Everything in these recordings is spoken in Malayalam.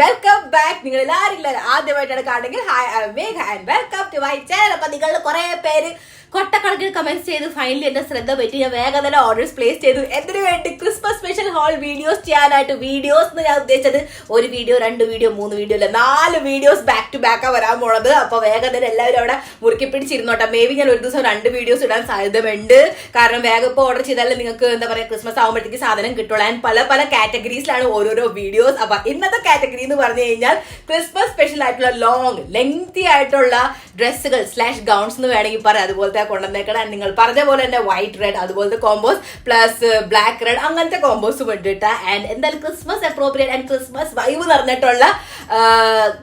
Welcome back. നിങ്ങൾ എല്ലാവരും ആദ്യമായിട്ടാണ് കാണുമെങ്കിൽ hi, I am Megha and welcome to my channel. അപ്പൊ നിങ്ങൾ കുറെ പേര് കൊട്ടക്കണക്കിന് കമന്റ്സ് ചെയ്ത് ഫൈനലി എന്റെ ശ്രദ്ധ പറ്റി ഞാൻ വേഗം തന്നെ ഓർഡേഴ്സ് പ്ലേസ് ചെയ്തു. എന്തിനു വേണ്ടി? ക്രിസ്മസ് സ്പെഷ്യൽ ഹോൾ വീഡിയോസ് ചെയ്യാനായിട്ട്. വീഡിയോസ് എന്ന് ഞാൻ ഉദ്ദേശിച്ചത് ഒരു വീഡിയോ, 2 വീഡിയോ, 3 വീഡിയോ അല്ല, 4 വീഡിയോസ് ബാക്ക് ടു ബാക്കാ വരാൻ പോണത്. അപ്പൊ വേഗം തന്നെ എല്ലാവരും അവിടെ മുറുക്കി പിടിച്ചിരുന്നോട്ടെ. മേ ബി ഞാൻ ഒരു ദിവസം 2 വീഡിയോസ് ഇടാൻ സാധ്യതയുണ്ട്. കാരണം വേഗം ഇപ്പോൾ ഓർഡർ ചെയ്താലും നിങ്ങൾക്ക് എന്താ പറയുക, ക്രിസ്മസ് ആകുമ്പോഴത്തേക്ക് സാധനം കിട്ടുള്ളൂ. ആൻഡ് പല പല കാറ്റഗറീസിലാണ് ഓരോരോ വീഡിയോസ്. അപ്പൊ ഇന്നത്തെ കാറ്റഗറി എന്ന് പറഞ്ഞു കഴിഞ്ഞാൽ ക്രിസ്മസ് സ്പെഷ്യൽ ആയിട്ടുള്ള ലോങ് ലെങ്തി ആയിട്ടുള്ള ഡ്രസ്സുകൾ / ഗൗൺസ് എന്ന് വേണമെങ്കിൽ പറയാം. അതുപോലത്തെ കൊണ്ടുവന്നേക്കണം. നിങ്ങൾ പറഞ്ഞ പോലെ തന്നെ വൈറ്റ് റെഡ് അതുപോലത്തെ കോമ്പോസ് പ്ലസ് ബ്ലാക്ക് റെഡ് അങ്ങനത്തെ കോമ്പോസും ഇട്ടിട്ട് ആൻഡ് എന്തായാലും Christmas appropriate and Christmas vibe നിറഞ്ഞിട്ടുള്ള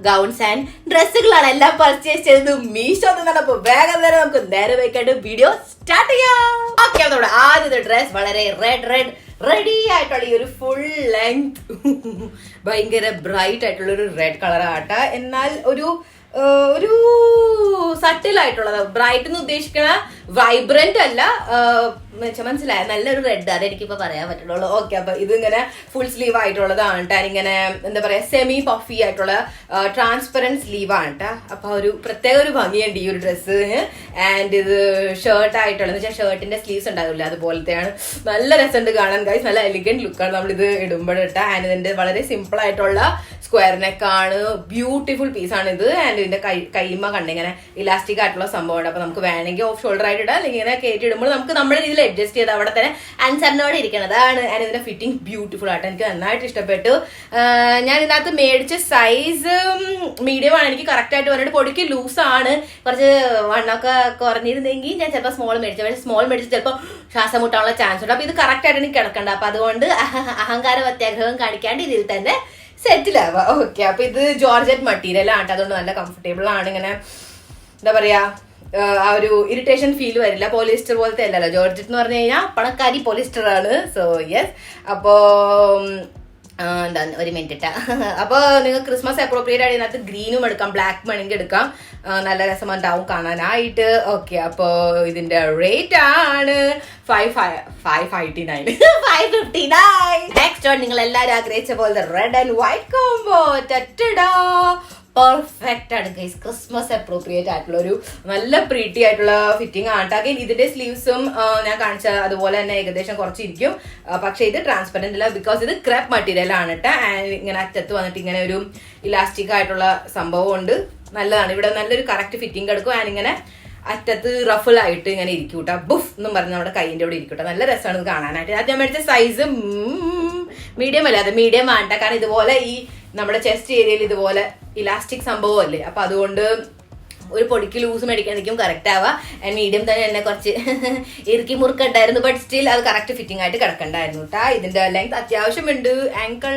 ഗൗൺസ് ആൻഡ് ഡ്രസ്സുകളാണ് എല്ലാം പർച്ചേസ് ചെയ്തത് മീഷോ എന്നാണ്. അപ്പൊ വേഗം തന്നെ നമുക്ക് നേരെ വെക്കാണ്ട് വീഡിയോ സ്റ്റാർട്ട് ചെയ്യാം. ഓക്കെ, നമ്മുടെ ആദ്യത്തെ ഡ്രസ് വളരെ റെഡി ആയിട്ടുള്ള ഈ ഒരു ഫുൾ ലെങ്ത് ഭയങ്കര ബ്രൈറ്റ് ആയിട്ടുള്ള ഒരു റെഡ് കളറാട്ട. എന്നാൽ ഒരു സട്ടിലായിട്ടുള്ളത്. ബ്രൈറ്റ് എന്ന് ഉദ്ദേശിക്കണ വൈബ്രന്റ് അല്ല, മനസ്സിലായ നല്ലൊരു റെഡ്, അതെനിക്കിപ്പോ പറയാൻ പറ്റുള്ളൂ. ഓക്കെ, അപ്പൊ ഇതിങ്ങനെ ഫുൾ സ്ലീവ് ആയിട്ടുള്ളതാണ് കേട്ടോ. ഇങ്ങനെ എന്താ പറയാ, സെമി പഫി ആയിട്ടുള്ള ട്രാൻസ്പെറന്റ് സ്ലീവ് ആണ് കേട്ടോ. അപ്പൊ ഒരു പ്രത്യേക ഒരു ഭംഗിയുണ്ട് ഈ ഒരു ഡ്രസ്സിന്. ആൻഡ് ഇത് ഷർട്ട് ആയിട്ടുള്ളത് വെച്ചാൽ ഷർട്ടിന്റെ സ്ലീവ്സ് ഉണ്ടാവില്ല, അതുപോലത്തെയാണ്. നല്ല രസമുണ്ട് കാണാൻ ഗൈസ്, നല്ല എലിഗന്റ് ലുക്കാണ് നമ്മളിത് ഇടുമ്പോഴിട്ട്. ആൻഡ് ഇതിന്റെ വളരെ സിമ്പിൾ ആയിട്ടുള്ള സ്ക്വയർ നെക്കാണ്, ബ്യൂട്ടിഫുൾ പീസാണ് ഇത്. ആൻഡ് ഇതിന്റെ കൈമ കണ്ടിങ്ങനെ ഇലാസ്റ്റിക് ആയിട്ടുള്ള സംഭവമാണ്. അപ്പൊ നമുക്ക് വേണമെങ്കിൽ ഓഫ് ഷോൾഡർ ആയിട്ട് ഇടാം, അല്ലെങ്കിൽ ഇങ്ങനെ കയറ്റി ഇടുമ്പോൾ നമുക്ക് നമ്മുടെ രീതിയിൽ അഡ്ജസ്റ്റ് ചെയ്ത് അവിടെ തന്നെ ആൻസറിനോടെ ഇരിക്കണതാണ്. ആൻഡ് ഇതിന്റെ ഫിറ്റിംഗ് ബ്യൂട്ടിഫുൾ ആയിട്ട് എനിക്ക് നന്നായിട്ട് ഇഷ്ടപ്പെട്ടു. ഞാൻ ഇതിനകത്ത് മേടിച്ച സൈസ് മീഡിയം ആണ്. എനിക്ക് കറക്റ്റ് ആയിട്ട് പറഞ്ഞിട്ട് പൊടിക്ക് ലൂസാണ്. കുറച്ച് വണ്ണൊക്കെ കുറഞ്ഞിരുന്നെങ്കിൽ ഞാൻ ചിലപ്പോൾ സ്മോൾ മേടിച്ചു. പക്ഷേ സ്മോൾ മേടിച്ച് ചിലപ്പോൾ ശ്വാസം മുട്ടാനുള്ള ചാൻസ് ഉണ്ട്. അപ്പൊ ഇത് കറക്റ്റ് ആയിട്ട് എനിക്ക് കിടക്കണ്ട. അപ്പൊ അതുകൊണ്ട് അഹങ്കാരം അത്യാഗ്രഹം കാണിക്കാണ്ട് ഇതിൽ തന്നെ സെറ്റിലാവാം. ഓക്കെ, അപ്പൊ ഇത് ജോർജറ്റ് മെറ്റീരിയൽ ആണ്, അതുകൊണ്ട് നല്ല കംഫർട്ടബിൾ ആണ്. ഇങ്ങനെ എന്താ പറയാ, ആ ഒരു ഇറിറ്റേഷൻ ഫീൽ വരില്ല. പോളിസ്റ്റർ പോലത്തെ അല്ലല്ലോ ജോർജറ്റ് എന്ന് പറഞ്ഞു കഴിഞ്ഞാൽ പണക്കാരി പോളിസ്റ്റർ ആണ്. സോ യെസ്, അപ്പോ എന്താ ഒരു മിനിറ്റ്. അപ്പൊ നിങ്ങൾ ക്രിസ്മസ് അപ്രോപ്രിയേറ്റ് ആയിട്ട് ഇതിനകത്ത് ഗ്രീനും എടുക്കാം, ബ്ലാക്ക് വേണമെങ്കിൽ എടുക്കാം. നല്ല രസമുണ്ടാവും കാണാനായിട്ട്. ഓക്കെ, അപ്പോ ഇതിന്റെ റേറ്റ് ആണ് 559. നെക്സ്റ്റ് നിങ്ങൾ എല്ലാവരും ആഗ്രഹിച്ച പോലെ red and white combo. Perfect ആണ് ഗൈസ്, ക്രിസ്മസ് അപ്രോപ്രിയേറ്റ് ആയിട്ടുള്ള ഒരു നല്ല പ്രീറ്റി ആയിട്ടുള്ള ഫിറ്റിംഗ് ആണ്. അഗൈൻ ഇതിന്റെ സ്ലീവ്സും ഞാൻ കാണിച്ച അതുപോലെ തന്നെ ഏകദേശം കുറച്ചിരിക്കും. പക്ഷെ ഇത് ട്രാൻസ്പെറന്റ് അല്ല, ബിക്കോസ് ഇത് ക്രെപ്പ് മെറ്റീരിയൽ ആണ് കേട്ടോ. ആൻഡ് ഇങ്ങനെ അറ്റത്ത് വന്നിട്ട് ഇങ്ങനെ ഒരു ഇലാസ്റ്റിക് ആയിട്ടുള്ള സംഭവം ഉണ്ട്. നല്ലതാണ്. ഇവിടെ നല്ലൊരു കറക്റ്റ് ഫിറ്റിംഗ് എടുക്കും. ആൻഡ് ഇങ്ങനെ അറ്റത്ത് റഫിൾ ആയിട്ട് ഇങ്ങനെ ഇരിക്കും കേട്ടോ. ബുഫ് എന്നും പറഞ്ഞ് നമ്മുടെ കൈയിന്റെ അവിടെ ഇരിക്കട്ടെ. നല്ല രസമാണ് ഇത് കാണാനായിട്ട്. അത് ഞാൻ മേടിച്ച സൈസ് മീഡിയം അല്ലേ, അത് മീഡിയം വേണ്ട. കാരണം ഇതുപോലെ ഈ നമ്മുടെ ചെസ്റ്റ് ഏരിയയിൽ ഇതുപോലെ ഇലാസ്റ്റിക് സംഭവം അല്ലേ, അപ്പൊ അതുകൊണ്ട് ഒരു പൊടിക്ക് ലൂസ് മേടിക്കായിരിക്കും കറക്റ്റ് ആവുക. ആൻഡ് മീഡിയം തന്നെ എന്നെ കുറച്ച് ഇറുക്കി മുറുക്കുണ്ടായിരുന്നു, ബട്ട് സ്റ്റിൽ അത് കറക്റ്റ് ഫിറ്റിംഗ് ആയിട്ട് കിടക്കണ്ടായിരുന്നു കേട്ടാ. ഇതിന്റെ ലെങ്ത് അത്യാവശ്യമുണ്ട്, ആങ്കിൾ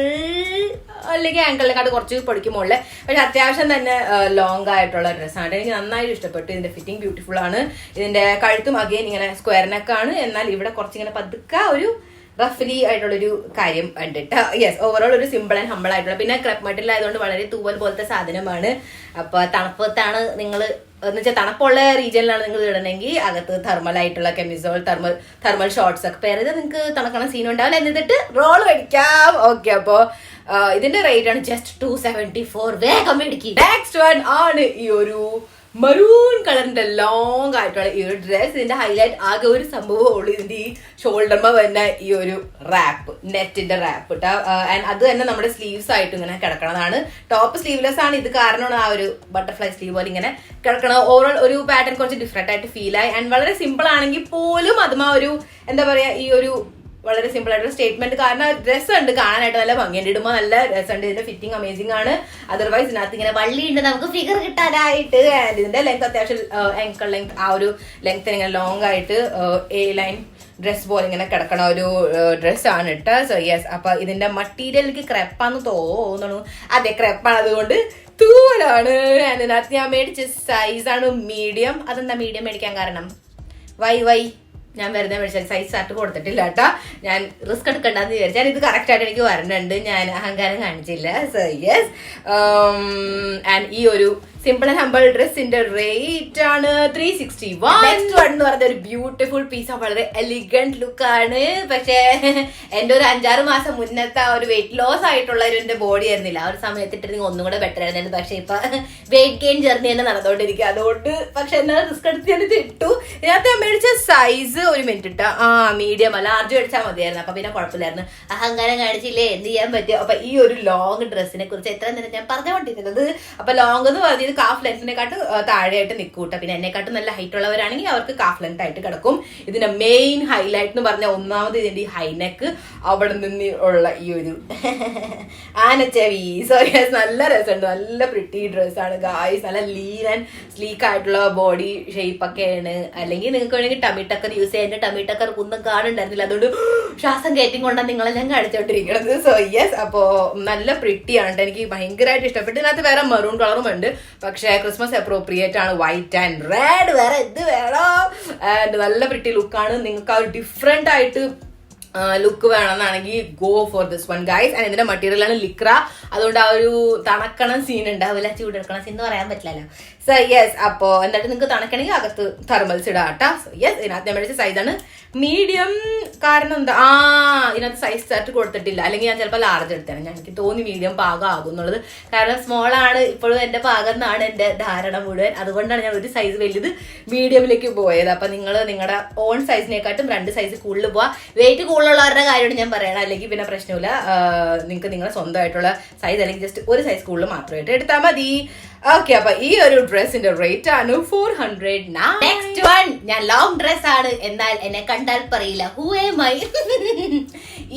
അല്ലെങ്കിൽ ആങ്കിളിനെക്കാട്ട് കുറച്ച് പൊടിക്ക് മുകളിൽ, പക്ഷെ അത്യാവശ്യം തന്നെ ലോങ് ആയിട്ടുള്ള ഡ്രസ്സാണ്. എനിക്ക് നന്നായിട്ട് ഇഷ്ടപ്പെട്ടു. ഇതിന്റെ ഫിറ്റിംഗ് ബ്യൂട്ടിഫുൾ ആണ്. ഇതിന്റെ കഴുത്തും അഗെയിൻ ഇങ്ങനെ സ്ക്വയർ നെക്കാണ്. എന്നാൽ ഇവിടെ കുറച്ചിങ്ങനെ പതുക്കെ ഒരു റഫ്ലി ആയിട്ടുള്ളൊരു കാര്യം ഉണ്ട് കേട്ടോ. യെസ്, ഓവറോൾ ഒരു സിമ്പിൾ ആൻഡ് ഹമ്പിൾ ആയിട്ടുള്ള, പിന്നെ ക്രെപ്പ് മെറ്റീരിയൽ ആയതുകൊണ്ട് വളരെ തൂവൽ പോലത്തെ സാധനമാണ്. അപ്പൊ തണുപ്പത്താണ് നിങ്ങൾ എന്ന് വെച്ചാൽ തണുപ്പുള്ള റീജിയനിലാണ് നിങ്ങൾ ഇടണമെങ്കിൽ അകത്ത് തെർമൽ ആയിട്ടുള്ള കെമിസോൾ, തെർമൽ ഷോർട്സ് ഒക്കെ പേര് നിങ്ങൾക്ക് തണുക്കണ സീൻ ഉണ്ടാവില്ല. എന്നിട്ട് റോൾ മേടിക്കാം. ഓക്കെ, അപ്പോ ഇതിന്റെ റേറ്റ് ആണ് ജസ്റ്റ് 274. വേഗം മേടിക്കും. നെക്സ്റ്റ് വൺ ആണ് ഈ ഒരു മറൂൺ കളറിന്റെ ലോങ് ആയിട്ടുള്ള ഈ ഒരു ഡ്രസ്. ഇതിന്റെ ഹൈലൈറ്റ് ആകെ ഒരു സംഭവം ഉള്ളൂ, ഇതിന്റെ ഈ ഷോൾഡർമ വരുന്ന ഈ ഒരു റാപ്പ്, നെറ്റിന്റെ റാപ്പ് കേട്ടോ. ആൻഡ് അത് തന്നെ നമ്മുടെ സ്ലീവ്സ് ആയിട്ട് ഇങ്ങനെ കിടക്കണതാണ്. ടോപ്പ് സ്ലീവ്ലെസ് ആണ്, ഇത് കാരണമാണ് ആ ഒരു ബട്ടർഫ്ലൈ സ്ലീവ് പോലെ ഇങ്ങനെ കിടക്കണം. ഓവറോൾ ഒരു പാറ്റേൺ കുറച്ച് ഡിഫറെന്റ് ആയിട്ട് ഫീൽ ആയി. ആൻഡ് വളരെ സിമ്പിൾ ആണെങ്കിൽ പോലും അതുമാ ഒരു എന്താ പറയാ, ഈ ഒരു വളരെ സിമ്പിൾ ആയിട്ടുള്ള സ്റ്റേറ്റ്മെന്റ്. കാരണം ഡ്രസ്സ് ഉണ്ട് കാണാനായിട്ട് നല്ല ഭംഗിയുണ്ട്, ഇടുമ്പോൾ നല്ല രസമുണ്ട്. ഇതിന്റെ ഫിറ്റിംഗ് അമേസിംഗ് ആണ്. അതർവൈസ് ഇതിനകത്ത് ഇങ്ങനെ വള്ളിയുണ്ട് നമുക്ക് ഫിഗർ കിട്ടാനായിട്ട്. ആൻഡ് ഇതിന്റെ ലെങ്ത് അത്യാവശ്യം ആങ്കിൾ ലെങ്ത്, ആ ഒരു ലെങ്ത് ഇങ്ങനെ ലോങ് ആയിട്ട് എ ലൈൻ ഡ്രസ് പോലെ ഇങ്ങനെ കിടക്കണ ഒരു ഡ്രസ്സാണ് കേട്ടോ. സോ യെസ്, അപ്പൊ ഇതിന്റെ മെറ്റീരിയൽ എനിക്ക് ക്രെപ്പാന്ന് തോന്നുന്നു. അതെ, ക്രെപ്പാണ്, അതുകൊണ്ട് തൂവലാണ്. അതിനകത്ത് ഞാൻ മേടിച്ച സൈസാണ് മീഡിയം. അതെന്താ മീഡിയം മേടിക്കാൻ കാരണം? വൈ ഞാൻ വെറുതെ മേടിച്ചാൽ സൈസ് ചാർട്ട് കൊടുത്തിട്ടില്ല കേട്ടോ. ഞാൻ റിസ്ക് എടുക്കണ്ടെന്ന് വിചാരിച്ചാൽ ഇത് കറക്റ്റ് ആയിട്ട് എനിക്ക് വരണുണ്ട്, ഞാൻ അഹങ്കാരം കാണിച്ചില്ല. സോ യെസ്, ആൻഡ് ഈ ഒരു സിമ്പിൾ ആൻഡ് ഹംബിൾ ഡ്രസ്സിന്റെ റേറ്റ് ആണ് 361. നെക്സ്റ്റ് വൺ എന്ന് പറഞ്ഞ ഒരു ബ്യൂട്ടിഫുൾ പീസ്, വളരെ എലിഗന്റ് ലുക്ക് ആണ്. പക്ഷേ എന്റെ ഒരു 5-6 മാസം മുന്നത്തെ ആ ഒരു വെയിറ്റ് ലോസ് ആയിട്ടുള്ള ഒരു ബോഡി ആയിരുന്നില്ല, ആ ഒരു സമയത്ത് ഇട്ടിരുന്നെങ്കിൽ ഒന്നും കൂടെ ബെറ്റർ ആയിരുന്നു. പക്ഷെ ഇപ്പൊ വെയിറ്റ് ഗെയിൻ ജേർണി തന്നെ നടന്നുകൊണ്ടിരിക്കുക. അതുകൊണ്ട് പക്ഷെ എന്നാ റിസ്ക് എടുത്ത് ഞാൻ ഇട്ടു. ഇതിനകത്ത് മേടിച്ച സൈസ് ഒരു മിനിറ്റ് ഇട്ട മീഡിയം അല്ല, ലാർജ് മേടിച്ചാൽ മതിയായിരുന്നു. അപ്പൊ പിന്നെ കുഴപ്പമില്ലായിരുന്നു. അഹങ്കാരം കാണിച്ചില്ലേ, എന്ത് ചെയ്യാൻ പറ്റും. അപ്പൊ ഈ ഒരു ലോങ് ഡ്രസ്സിനെ കുറിച്ച് എത്ര നേരം ഞാൻ പറഞ്ഞുകൊണ്ടിരുന്നത്. അപ്പൊ ലോങ് എന്ന് പറഞ്ഞത് കാഫ് ലെങ്ത്തിനെക്കാട്ടും താഴെയായിട്ട് നിൽക്കൂട്ടെ. പിന്നെ എന്നെക്കാട്ടും നല്ല ഹൈറ്റ് ഉള്ളവരാണെങ്കിൽ അവർക്ക് കാഫ് ലെങ്ത് ആയിട്ട് കിടക്കും. ഇതിന്റെ മെയിൻ ഹൈലൈറ്റ് എന്ന് പറഞ്ഞ ഒന്നാമത് ഇതിന്റെ ഈ ഹൈനെക്ക്, അവിടെ നിന്ന് ഉള്ള ഈ ഒരു ആനച്ചെവി. സോ യെസ്, നല്ല രസമുണ്ട്, നല്ല പ്രിട്ടി ഡ്രസ്സാണ് ഗായ്സ്. നല്ല ലീൻ ആൻഡ് സ്ലീക്ക് ആയിട്ടുള്ള ബോഡി ഷേപ്പ് ഒക്കെയാണ്. അല്ലെങ്കിൽ നിങ്ങൾക്ക് വേണമെങ്കിൽ ടമി ടക്കർ യൂസ് ചെയ്യാൻ. എന്റെ ടമി ടക്കർ ഒന്നും കാണുന്നുണ്ടായിരുന്നില്ല, അതുകൊണ്ട് ശ്വാസം കയറ്റി കൊണ്ടാണ് നിങ്ങളെ ഞാൻ കാണിച്ചോണ്ടിരിക്കുന്നത്. സോ യെസ്, അപ്പോ നല്ല പ്രിട്ടി ആണ്. എനിക്ക് ഭയങ്കരമായിട്ട് ഇഷ്ടപ്പെട്ടു. ഇതിനകത്ത് വേറെ മെറൂൺ കളറും ഉണ്ട്, പക്ഷെ ക്രിസ്മസ് അപ്രോപ്രിയേറ്റ് ആണ്. വൈറ്റ് ആൻഡ് റെഡ്, വേറെ ഇത് വേണോ. ആൻഡ് നല്ല പ്രിട്ടി ലുക്കാണ്. നിങ്ങൾക്ക് ആ ഒരു ഡിഫറെന്റ് ആയിട്ട് ലുക്ക് വേണമെന്നാണെങ്കിൽ go for this one guys. And ഇതിന്റെ മെറ്റീരിയൽ ആണ് ലിക്ര, അതുകൊണ്ട് ആ ഒരു തണക്കണ സീൻ ഉണ്ടാവില്ല, ചൂടെടുക്കണ സീൻ എന്ന് പറയാൻ പറ്റില്ലല്ലോ. സോ യെസ്, അപ്പോ എന്തായാലും നിങ്ങൾക്ക് തണക്കണമെങ്കിൽ അകത്ത് തെർമൽസ് ഇടാട്ടാ. സോ യെസ്, ഇതിനകത്ത് ഞാൻ മേടിച്ച സൈസാണ് മീഡിയം. കാരണം എന്താ, ഇതിനകത്ത് സൈസ് ചാർട്ട് കൊടുത്തിട്ടില്ല, അല്ലെങ്കിൽ ഞാൻ ചിലപ്പോൾ ലാർജ് എടുത്താണ്. എനിക്ക് തോന്നി മീഡിയം പാകം ആകും എന്നുള്ളത്. കാരണം സ്മോൾ ആണ് ഇപ്പോഴും എന്റെ പാകം എന്നാണ് എന്റെ ധാരണ മുഴുവൻ. അതുകൊണ്ടാണ് ഞാൻ ഒരു സൈസ് വലുത് മീഡിയമിലേക്ക് പോയത്. അപ്പൊ നിങ്ങൾ നിങ്ങളുടെ ഓൺ സൈസിനെക്കാട്ടും 2 സൈസ് കൂടുതൽ പോവാ. വെയിറ്റ് കൂടുതലുള്ളവരുടെ കാര്യമാണ് ഞാൻ പറയണം, അല്ലെങ്കിൽ പിന്നെ പ്രശ്നമില്ല. നിങ്ങൾക്ക് നിങ്ങളുടെ സ്വന്തമായിട്ടുള്ള സൈസ് അല്ലെങ്കിൽ ജസ്റ്റ് ഒരു സൈസ് കൂടുതൽ മാത്രമായിട്ട് എടുത്താൽ മതി. ഓക്കെ, അപ്പൊ ഈ ഒരു ഡ്രസ്സിന്റെ റേറ്റ് ആണ് 400. നെക്സ്റ്റ് വൺ, ഞാൻ ലോങ് ഡ്രസ് ആണ്, എന്നാൽ എന്നെ കണ്ടാൽ പറയില്ല ഹൂ ആം ഐ.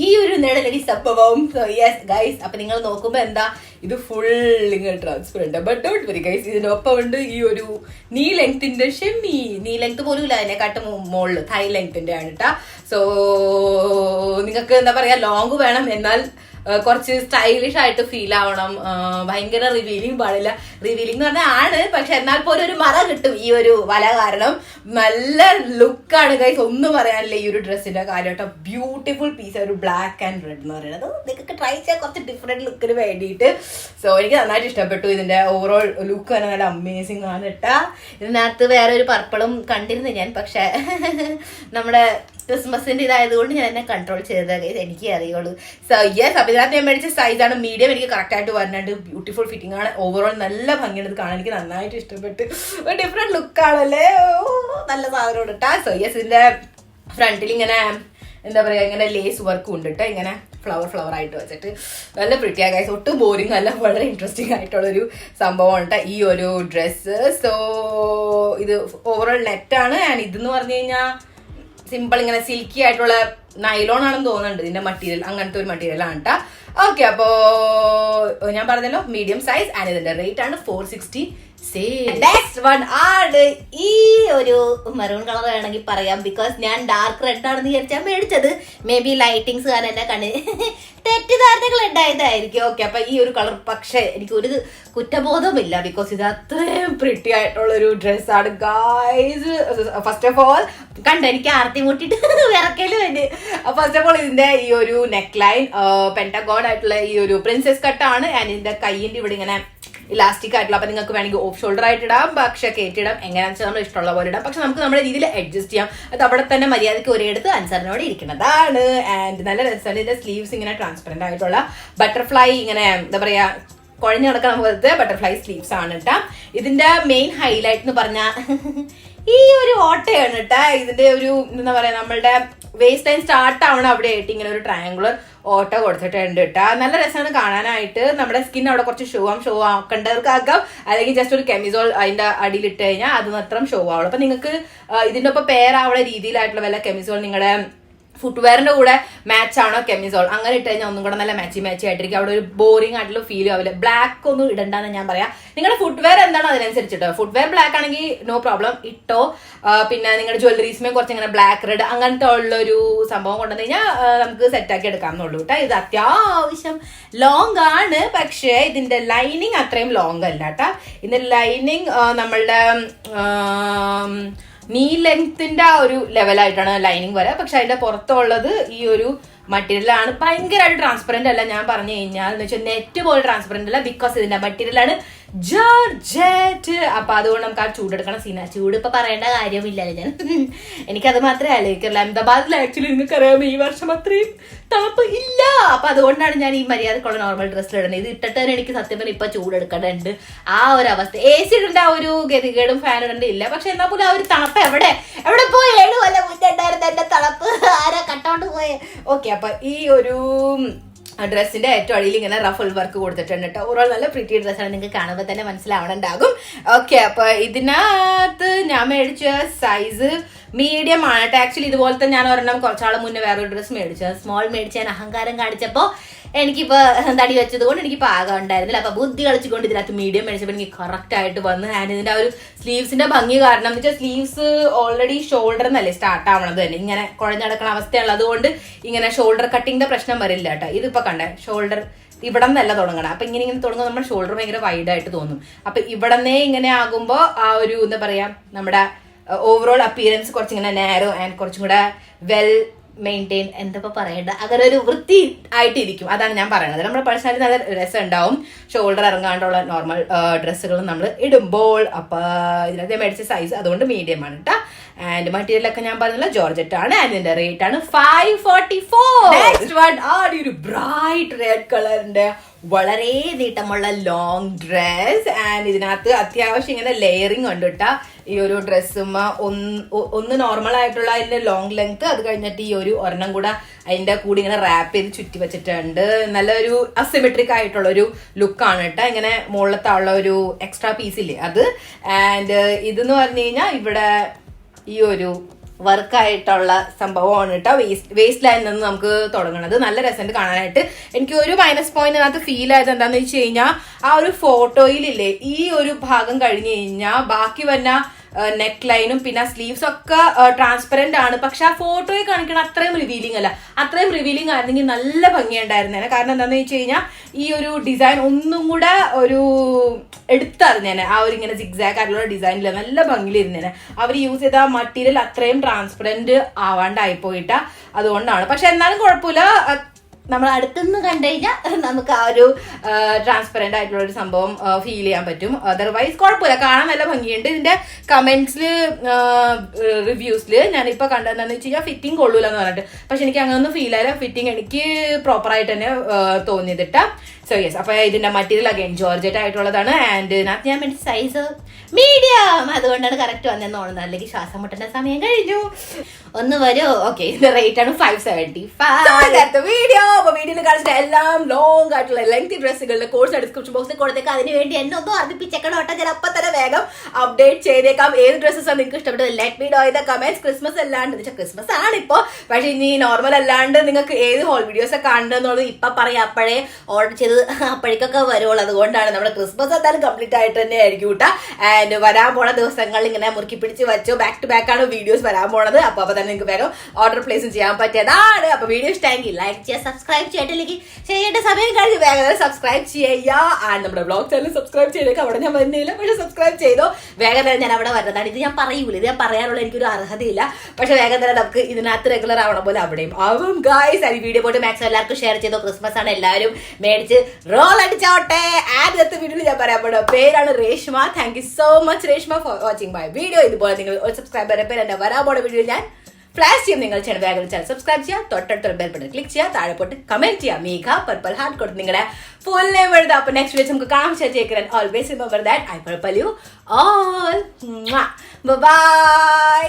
ഈ ഒരു നിഴലടി സംഭവം. സോ യെസ് ഗൈസ്, അപ്പൊ നിങ്ങൾ നോക്കുമ്പോ എന്താ ഇത് ഫുൾ ഇങ്ങനെ transparent. But don't very guys, ഇതിനൊപ്പം ഉണ്ട് ഈ ഒരു നീ ലെങ്ത്തിന്റെ ഷെമ്മി. നീ ലെങ്ത് പോലും ഇല്ല, അതിനെക്കാട്ടും മുകളിൽ തൈ ലെങ്ത്തിന്റെ ആണ് കേട്ടാ. സോ നിങ്ങൾക്ക് എന്താ പറയാ, ലോങ് വേണം എന്നാൽ കുറച്ച് സ്റ്റൈലിഷ് ആയിട്ട് ഫീൽ ആവണം. ഭയങ്കര റിവീലിംഗ് പാടില്ല. റിവീലിംഗ് എന്ന് പറഞ്ഞാൽ ആണ്, പക്ഷെ എന്നാൽ പോലും ഒരു മറ കിട്ടും ഈ ഒരു വല കാരണം. നല്ല ലുക്കാണ് ഗൈസ്, ഒന്നും പറയാനില്ല ഈ ഒരു ഡ്രസ്സിന്റെ കാര്യം കേട്ടോ. ബ്യൂട്ടിഫുൾ പീസ്, ഒരു ബ്ലാക്ക് ആൻഡ് റെഡ് എന്ന് പറയുന്നത് നിങ്ങൾക്ക് ട്രൈ ചെയ്യാൻ കുറച്ച് ഡിഫറെന്റ് ലുക്കിന് വേണ്ടിയിട്ട്. സോ എനിക്ക് നന്നായിട്ട് ഇഷ്ടപ്പെട്ടു. ഇതിന്റെ ഓവറോൾ ലുക്ക് തന്നെ നല്ല അമേസിംഗ് ആണ് കേട്ടാ. ഇതിനകത്ത് വേറെ ഒരു പർപ്പിളും കണ്ടിരുന്നു ഞാൻ, പക്ഷെ നമ്മുടെ ക്രിസ്മസിന്റെ ഇതായതുകൊണ്ട് ഞാൻ എന്നെ കൺട്രോൾ ചെയ്തത് എനിക്ക് അറിയുള്ളൂ. സോ യെസ്, അപ്പൊ ഇതിനകത്ത് ഞാൻ മേടിച്ച സൈസാണ് മീഡിയം. എനിക്ക് കറക്റ്റ് ആയിട്ട് വരുന്നുണ്ട്. ബ്യൂട്ടിഫുൾ ഫിറ്റിംഗ് ആണ്. ഓവറോൾ നല്ല ഭംഗിയാണ് ഇത് കാണാൻ. എനിക്ക് നന്നായിട്ട് ഇഷ്ടപ്പെട്ടു. ഒരു ഡിഫറെന്റ് ലുക്കാണല്ലേ, നല്ല സാധനം ഇട്ടാ. സോ യെസ്, ഇതിന്റെ ഫ്രണ്ടിൽ ഇങ്ങനെ എന്താ പറയാ, ഇങ്ങനെ ലേസ് വർക്കും ഉണ്ട് കേട്ടോ. ഇങ്ങനെ ഫ്ലവർ ആയിട്ട് വെച്ചിട്ട് നല്ല പ്രിറ്റിയാ ഗൈസ്. ഒട്ടും ബോറിംഗ് അല്ല, വളരെ ഇൻട്രസ്റ്റിംഗ് ആയിട്ടുള്ളൊരു സംഭവമാണ് കേട്ടോ ഈ ഒരു ഡ്രസ്സ്. സോ ഇത് ഓവറോൾ നെറ്റാണ്. ആൻഡ് ഇതെന്ന് പറഞ്ഞു കഴിഞ്ഞാൽ സിമ്പിൾ ഇങ്ങനെ സിൽക്കി ആയിട്ടുള്ള നൈലോൺ ആണെന്ന് തോന്നുന്നുണ്ട് ഇതിന്റെ മെറ്റീരിയൽ. അങ്ങനത്തെ ഒരു മെറ്റീരിയൽ ആണ് കേട്ടോ. ഓക്കെ, അപ്പോ ഞാൻ പറഞ്ഞല്ലോ മീഡിയം സൈസ്. ആൻഡ് ഇതിന്റെ റേറ്റ് ആണ് 460. നെക്സ്റ്റ് വൺ ആണ് ഈ ഒരു മെറൂൺ കളർ വേണമെങ്കിൽ പറയാം, ബിക്കോസ് ഞാൻ ഡാർക്ക് റെഡ് ആണെന്ന് വിചാരിച്ചാൽ മേടിച്ചത്. മേ ബി ലൈറ്റിങ്സ് കാരണം എന്നെ കണ്ണ് തെറ്റിദ്ധാരണകൾ ഉണ്ടായതായിരിക്കും. ഓക്കെ, അപ്പൊ ഈ ഒരു കളർ പക്ഷെ എനിക്ക് ഒരു കുറ്റബോധമില്ല, ബിക്കോസ് ഇത് അത്രയും പ്രിറ്റി ആയിട്ടുള്ളൊരു ഡ്രസ്സാണ് ഗായ്സ്. ഫസ്റ്റ് ഓഫ് ഓൾ എനിക്ക് ആർത്തി മുട്ടിട്ട് വിറക്കലും ഉണ്ട്. ഫസ്റ്റ് ഓഫ് ഓൾ ഇതിന്റെ ഈ ഒരു നെക്ക് ലൈൻ പെന്റഗോൺ ആയിട്ടുള്ള ഈ ഒരു പ്രിൻസസ് കട്ടാണ്. ആൻഡ് ഇതിന്റെ കൈയിന്റെ ഇവിടെ ഇങ്ങനെ ഇലാസ്റ്റിക് ആയിട്ടുള്ള. അപ്പൊ നിങ്ങൾക്ക് വേണമെങ്കിൽ ഓഫ് ഷോൾഡർ ആയിട്ട് ഇടാം, പക്ഷെ കയറ്റിടാം, എങ്ങനെയാണെന്ന് വെച്ചാൽ നമ്മൾ ഇഷ്ടമുള്ള പോലെ ഇടാം. പക്ഷെ നമുക്ക് നമ്മുടെ രീതിയിൽ അഡ്ജസ്റ്റ് ചെയ്യാം. അത് അവിടെ തന്നെ മര്യാദയ്ക്ക് ഒരേടുത്ത് അനുസരണയോടെ ഇരിക്കുന്നതാണ്. ആൻഡ് നല്ല രസമാണ്. ഇതിന്റെ സ്ലീവ്സ് ഇങ്ങനെ ട്രാൻസ്പെറന്റ് ആയിട്ടുള്ള ബട്ടർഫ്ലൈ ഇങ്ങനെ എന്താ പറയാ കുഴഞ്ഞു നടക്കണ പോലത്തെ ബട്ടർഫ്ലൈ സ്ലീവ്സ് ആണ് കേട്ടാ. ഇതിന്റെ മെയിൻ ഹൈലൈറ്റ് എന്ന് പറഞ്ഞാൽ ഈ ഒരു ഓട്ടയാണ് കേട്ടാ. ഇതിന്റെ ഒരു എന്താ പറയാ, നമ്മളുടെ വേസ്റ്റ് ലൈൻ സ്റ്റാർട്ട് ആവണം അവിടെ ആയിട്ട് ഇങ്ങനെ ഒരു ട്രയാങ്കുലർ ഓട്ട കൊടുത്തിട്ടുണ്ട് കേട്ടാ. നല്ല രസമാണ് കാണാനായിട്ട്. നമ്മുടെ സ്കിൻ അവിടെ കുറച്ച് ഷോ ആക്കേണ്ടവർക്കാക്കാം, അല്ലെങ്കിൽ ജസ്റ്റ് ഒരു കെമിസോൾ അതിന്റെ അടിയിൽ ഇട്ട് കഴിഞ്ഞാൽ അത് മാത്രം ഷോ ആവുള്ളൂ. അപ്പൊ നിങ്ങൾക്ക് ഇതിന്റെ ഒപ്പം പേരാവുന്ന രീതിയിലായിട്ടുള്ള വല്ല കെമിസോൾ നിങ്ങളുടെ ഫുട്വെയറിന്റെ കൂടെ മാച്ച് ആണോ കെമിസോൾ അങ്ങനെ ഇട്ട് കഴിഞ്ഞാൽ ഒന്നും കൂടെ നല്ല മാച്ചി ആയിട്ടിരിക്കും. അവിടെ ഒരു ബോറിംഗ് ആയിട്ടുള്ള ഫീൽ ആവില്ല. ബ്ലാക്ക് ഒന്നും ഇടണ്ടെന്ന് ഞാൻ പറയാം. നിങ്ങളുടെ ഫുട്വെയർ എന്താണോ അതിനനുസരിച്ചിട്ടോ. ഫുട്വെയർ ബ്ലാക്ക് ആണെങ്കിൽ നോ പ്രോബ്ലം ഇട്ടോ. പിന്നെ നിങ്ങളുടെ ജ്വല്ലറീസ്മേ കുറച്ച് ഇങ്ങനെ ബ്ലാക്ക് റെഡ് അങ്ങനത്തെ ഉള്ളൊരു സംഭവം കൊണ്ടുവന്നു കഴിഞ്ഞാൽ നമുക്ക് സെറ്റാക്കി എടുക്കാമെന്നുള്ളൂ കേട്ടോ. ഇത് അത്യാവശ്യം ലോങ് ആണ്, പക്ഷേ ഇതിന്റെ ലൈനിങ് അത്രയും ലോങ് അല്ല കേട്ടോ. ഇതിന്റെ ലൈനിങ് നമ്മളുടെ നീ ലെങ്ത്തിന്റെ ആ ഒരു ലെവലായിട്ടാണ് ലൈനിങ് വരിക. പക്ഷെ അതിന്റെ പുറത്തുള്ളത് ഈ ഒരു മെറ്റീരിയൽ ആണ്. ഭയങ്കരമായിട്ട് ട്രാൻസ്പെറന്റ് അല്ല ഞാൻ പറഞ്ഞു കഴിഞ്ഞാൽ, എന്ന് വെച്ചാൽ നെറ്റ് പോലെ ട്രാൻസ്പെറന്റ് അല്ല, ബിക്കോസ് ഇതിന്റെ മെറ്റീരിയൽ ആണ് ജോർജറ്റ്. അപ്പൊ അതുകൊണ്ട് നമുക്ക് ആ ചൂടെടുക്കണ സീന. ചൂട് ഇപ്പൊ പറയേണ്ട കാര്യമില്ലല്ലോ ഞാൻ. എനിക്കത് മാത്രമേ ആലോചിക്കുള്ളൂ. അഹമ്മദാബാദിൽ ആക്ച്വലി നിങ്ങൾക്ക് അറിയാമോ ഈ വർഷം അത്രയും തണുപ്പ് ഇല്ല. അപ്പൊ അതുകൊണ്ടാണ് ഞാൻ ഈ മര്യാദക്കുള്ള നോർമൽ ഡ്രസ്സിൽ ഇടുന്നത്. ഇത് ഇട്ടിട്ട് തന്നെ എനിക്ക് സത്യം പറഞ്ഞാൽ ഇപ്പൊ ചൂടെടുക്കേണ്ടതുണ്ട്. ആ ഒരു അവസ്ഥ. AC ഇടേണ്ട ആ ഒരു ഗതികേടും ഫാൻ ഇടേണ്ട ഇല്ല. പക്ഷെ എന്നാൽ പോലും ആ ഒരു തണുപ്പ് എവിടെ പോയി? 7 കൊല്ലം മുന്നേ ഉണ്ടായിരുന്ന എന്റെ തണുപ്പ് ആരാ കട്ടോണ്ട് പോയെ? ഓക്കെ, അപ്പൊ ഈ ഒരു ഡ്രസ്സിന്റെ ഏറ്റവും അടിയിൽ ഇങ്ങനെ റഫിൾ വർക്ക് കൊടുത്തിട്ടുണ്ട് കേട്ടോ. ഓവറോൾ നല്ല പ്രിറ്റി ഡ്രസ്സാണ്, നിങ്ങൾക്ക് കാണുമ്പോൾ തന്നെ മനസ്സിലാവണുണ്ടാകും. ഓക്കെ, അപ്പൊ ഇതിനകത്ത് ഞാൻ മേടിച്ച സൈസ് മീഡിയം ആണ് കേട്ടോ. ആക്ച്വലി ഇതുപോലത്തെ ഞാൻ ഒരെണ്ണം കുറച്ചാൾ മുന്നേ വേറൊരു ഡ്രസ്സ് മേടിച്ചത്. സ്മോൾ മേടിച്ച് ഞാൻ അഹങ്കാരം കാണിച്ചപ്പോ എനിക്കിപ്പോ തടി വെച്ചത് കൊണ്ട് എനിക്ക് പാകം ഉണ്ടായിരുന്നില്ല. അപ്പൊ ബുദ്ധി കളിച്ചുകൊണ്ട് ഇതിനകത്ത് മീഡിയം മേടിച്ചപ്പോൾ എനിക്ക് കറക്റ്റ് ആയിട്ട് വന്ന്. ആൻഡ് ഇതിന്റെ ആ ഒരു സ്ലീവ്സിന്റെ ഭംഗി കാരണം എന്ന് വെച്ചാൽ സ്ലീവ്സ് ഓൾറെഡി ഷോൾഡർ എന്നല്ലേ സ്റ്റാർട്ട് ആവണത് തന്നെ. ഇങ്ങനെ കുഴഞ്ഞടക്കണ അവസ്ഥയുള്ളത് കൊണ്ട് ഇങ്ങനെ ഷോൾഡർ കട്ടിങ്ങിന്റെ പ്രശ്നം വരില്ല കേട്ടോ. ഇതിപ്പോ കണ്ടേ ഷോൾഡർ ഇവിടെ നിന്നല്ല തുടങ്ങണം. അപ്പൊ ഇങ്ങനെ തുടങ്ങുമ്പോൾ നമ്മുടെ ഷോൾഡർ ഭയങ്കര വൈഡ് ആയിട്ട് തോന്നും. അപ്പൊ ഇവിടന്നേ ഇങ്ങനെ ആകുമ്പോ ആ ഒരു എന്താ പറയാ നമ്മുടെ ഓവറോൾ അപ്പിയറൻസ് കുറച്ചിങ്ങനെ നാരോ ആൻഡ് കുറച്ചും കൂടെ വെൽ മെയിൻറ്റെയിൻ എന്താ പറയണ്ട അങ്ങനെ ഒരു വൃത്തി ആയിട്ടിരിക്കും. അതാണ് ഞാൻ പറയുന്നത്. നമ്മുടെ പേഴ്സണാലിറ്റി നല്ല രസം ഉണ്ടാവും ഷോൾഡർ ഇറങ്ങാണ്ടുള്ള നോർമൽ ഡ്രസ്സുകൾ നമ്മൾ ഇടുമ്പോൾ. അപ്പൊ ഇതിനകത്ത് മേടിച്ച സൈസ് അതുകൊണ്ട് മീഡിയം ആണ് കേട്ടോ. ആൻഡ് മെറ്റീരിയലൊക്കെ ഞാൻ പറഞ്ഞില്ല ജോർജറ്റ് ആണ്. ആൻഡ് ഇതിന്റെ റേറ്റ് ആണ് 544. നെക്സ്റ്റ് വൺ ഒരു ബ്രൈറ്റ് റെഡ് കളറിന്റെ വളരെ നീട്ടമുള്ള ലോങ് ഡ്രസ്. ആൻഡ് ഇതിനകത്ത് അത്യാവശ്യം ഇങ്ങനെ ലെയറിങ് ഉണ്ട് കേട്ടോ. ഈ ഒരു ഡ്രസ്സും ഒന്ന് നോർമൽ ആയിട്ടുള്ള അതിന്റെ ലോങ് ലെങ്ത്, അത് കഴിഞ്ഞിട്ട് ഈ ഒരു ഒരെണ്ണം കൂടെ അതിന്റെ കൂടി ഇങ്ങനെ റാപ്പ് ചെയ്ത് ചുറ്റി വെച്ചിട്ടുണ്ട്. നല്ലൊരു അസിമെട്രിക് ആയിട്ടുള്ള ഒരു ലുക്കാണ് കേട്ടോ. ഇങ്ങനെ മുകളിലത്തുള്ള ഒരു എക്സ്ട്രാ പീസില്ലേ അത്. ആൻഡ് ഇതെന്ന് പറഞ്ഞു കഴിഞ്ഞാൽ ഇവിടെ ഈ ഒരു വർക്കായിട്ടുള്ള സംഭവമാണ് കേട്ടോ. വേസ്റ്റ് ലൈനിൽ നിന്ന് നമുക്ക് തുടങ്ങണത്. നല്ല രസമുണ്ട് കാണാനായിട്ട്. എനിക്ക് ഒരു മൈനസ് പോയിന്റ് അതിനകത്ത് ഫീൽ ആയത് എന്താണെന്ന് വെച്ച് കഴിഞ്ഞാൽ ആ ഒരു ഫോട്ടോയിലില്ലേ ഈ ഒരു ഭാഗം കഴിഞ്ഞ് കഴിഞ്ഞാൽ ബാക്കി വന്ന നെക്ക് ലൈനും പിന്നെ സ്ലീവ്സ് ഒക്കെ ട്രാൻസ്പെറന്റ് ആണ്. പക്ഷെ ആ ഫോട്ടോയിൽ കാണിക്കണ അത്രയും റിവീലിംഗ് അല്ല. അത്രയും റിവീലിംഗ് ആയിരുന്നെങ്കിൽ നല്ല ഭംഗിയുണ്ടായിരുന്നേനെ. കാരണം എന്താണെന്ന് വെച്ച് കഴിഞ്ഞാൽ ഈ ഒരു ഡിസൈൻ ഒന്നും കൂടെ ഒരു എടുത്തറിഞ്ഞേനെ. ആ ഒരു ഇങ്ങനെ സിഗ്സാഗ് ആയിട്ടുള്ള ഡിസൈനില്ല, നല്ല ഭംഗിയിലിരുന്നേനെ. അവർ യൂസ് ചെയ്ത മറ്റീരിയൽ അത്രയും ട്രാൻസ്പെറന്റ് ആവാണ്ടായിപ്പോയിട്ടാ. അതുകൊണ്ടാണ്. പക്ഷെ എന്നാലും കുഴപ്പമില്ല. നമ്മൾ അടുത്തുനിന്ന് കണ്ടു കഴിഞ്ഞാൽ നമുക്ക് ആ ഒരു ട്രാൻസ്പെറന്റ് ആയിട്ടുള്ള ഒരു സംഭവം ഫീൽ ചെയ്യാൻ പറ്റും. അതർവൈസ് കുഴപ്പമില്ല, കാണാൻ നല്ല ഭംഗിയുണ്ട്. ഇതിന്റെ കമന്റ്സിൽ റിവ്യൂസിൽ ഞാനിപ്പോൾ കണ്ടതെന്ന് വെച്ച് കഴിഞ്ഞാൽ ഫിറ്റിംഗ് കൊള്ളൂല എന്ന് പറഞ്ഞിട്ട്. പക്ഷെ എനിക്ക് അങ്ങനൊന്നും ഫീൽ ആയില്ല. ഫിറ്റിംഗ് എനിക്ക് പ്രോപ്പർ ആയിട്ട് തന്നെ തോന്നിയതിട്ടാ. സോ യെസ്, അപ്പൊ ഇതിന്റെ മെറ്റീരിയൽ അഗൈൻ ജോർജറ്റ് ആയിട്ടുള്ളതാണ്. ആൻഡ് ഇതിനകത്ത് ഞാൻ വേണ്ടി സൈസ് മീഡിയം, അതുകൊണ്ടാണ് കറക്റ്റ് വന്നെന്ന് തോന്നുന്നത്. അല്ലെങ്കിൽ ശ്വാസം മുട്ടേണ്ട സമയം കഴിഞ്ഞു. ഒന്ന് വരൂ. ഓക്കെ, ഇതിന്റെ റേറ്റ് ആണ് 575. വീഡിയോ അപ്പൊ വീഡിയോയിൽ കാണിച്ചിട്ട് എല്ലാം ലോങ് ആയിട്ടുള്ള ലെങ്തി ഡ്രസ്സുകളുടെ കോഴ്സ് ഡിസ്ക്രിപ്ഷൻ ബോക്സിൽ കൊടുത്തേക്കാം. അതിന് വേണ്ടി എന്നെ ഒന്നും അർപ്പിച്ചേക്കണം കേട്ടോ. ഞാൻ അപ്പൊ തന്നെ വേഗം അപ്ഡേറ്റ് ചെയ്തേക്കാം. ഏത് ഡ്രസ്സസ് ആണ് നിങ്ങൾക്ക് ഇഷ്ടപ്പെട്ടത്? Let me know in the comments. Christmas അല്ലാണ്ട് ക്രിസ്മസ് ആണ് ഇപ്പൊ, പക്ഷെ ഇനി നോർമൽ അല്ലാണ്ട് നിങ്ങൾക്ക് ഏത് ഹോൾ വീഡിയോസ് ഒക്കെ കാണുന്നുള്ളത് ഇപ്പൊ പറയാം. അപ്പോഴേ ഓർഡർ ചെയ്ത് അപ്പോഴേക്കൊക്കെ വരുള്ളൂ. അതുകൊണ്ടാണ് നമ്മുടെ ക്രിസ്മസ് എന്തായാലും കംപ്ലീറ്റ് ആയിട്ട് തന്നെ ആയിരിക്കും കേട്ടോ. ആൻഡ് വരാൻ പോണ ദിവസങ്ങളിൽ ഇങ്ങനെ മുറുക്കി പിടിച്ച് വെച്ചോ. ബാക്ക് ടു ബാക്ക് ആണ് വീഡിയോസ് വരാൻ പോണത്. അപ്പൊ തന്നെ നിങ്ങൾക്ക് വേഗം ഓർഡർ പ്ലേസും ചെയ്യാൻ പറ്റിയതാണ്. അപ്പൊ വീഡിയോ ഇഷ്ടമെങ്കിൽ ലൈക്ക് ചെയ്യുക, സബ്സ്ക്രൈബ് ചെയ്തിട്ടില്ലെങ്കിൽ ചെയ്യേണ്ട സമയം കഴിഞ്ഞ് വേഗം സബ്സ്ക്രൈബ് ചെയ്യുക. ആൻഡ് നമ്മുടെ ബ്ലോഗ് ചാനൽ സബ്സ്ക്രൈബ് ചെയ്തേക്കാം. അവിടെ ഞാൻ വരുന്നില്ല, പക്ഷെ സബ്സ്ക്രൈബ് ചെയ്തോ. വേഗം തന്നെ ഞാൻ അവിടെ വരുന്നതാണ്. ഇത് ഞാൻ പറയൂല, ഇത് ഞാൻ പറയാനുള്ള എനിക്കൊരു അർഹതയില്ല. പക്ഷെ വേഗം തന്നെ നമുക്ക് ഇതിനകത്ത് റെഗുലർ ആവണം പോലെ അവിടെയും ആവും ഗൈസ്. ഈ വീഡിയോ പോയിട്ട് മാക്സിമം എല്ലാവർക്കും ഷെയർ ചെയ്തോ. ക്രിസ്മസ് ആണ്, എല്ലാവരും മേടിച്ച് റോൾ അടിച്ചോട്ടെ. ആദ്യത്തെ വീഡിയോയിൽ ഞാൻ പറയാൻ പോണ പേരാണ് Reshma. Thank you so much Reshma for watching my video. ഇതുപോലെ നിങ്ങൾ ഒരു സബ്സ്ക്രൈബറെ പേര് എന്റെ വരാൻ പോണ വീഡിയോ ഞാൻ ഫ്ലാഷ് ചെയ്യും. നിങ്ങൾ ചാനൽ സബ്സ്ക്രൈബ് ചെയ്യുക, തൊട്ടടുത്ത ബെൽ ബട്ടൺ ക്ലിക്ക് ചെയ്യുക, താഴെ പോട്ട് കമന്റ് ചെയ്യുക. മേഘ പർപ്പിൾ ഹാർട്ട് കൊടുത്ത് നിങ്ങളുടെ ഫുൾ നെയിം എഴുതുക. അപ്പൊ നെക്സ്റ്റ് വീഡിയോ നമുക്ക് കാണാൻ ചേച്ചേക്കൻ. Always remember that I purple you all. By.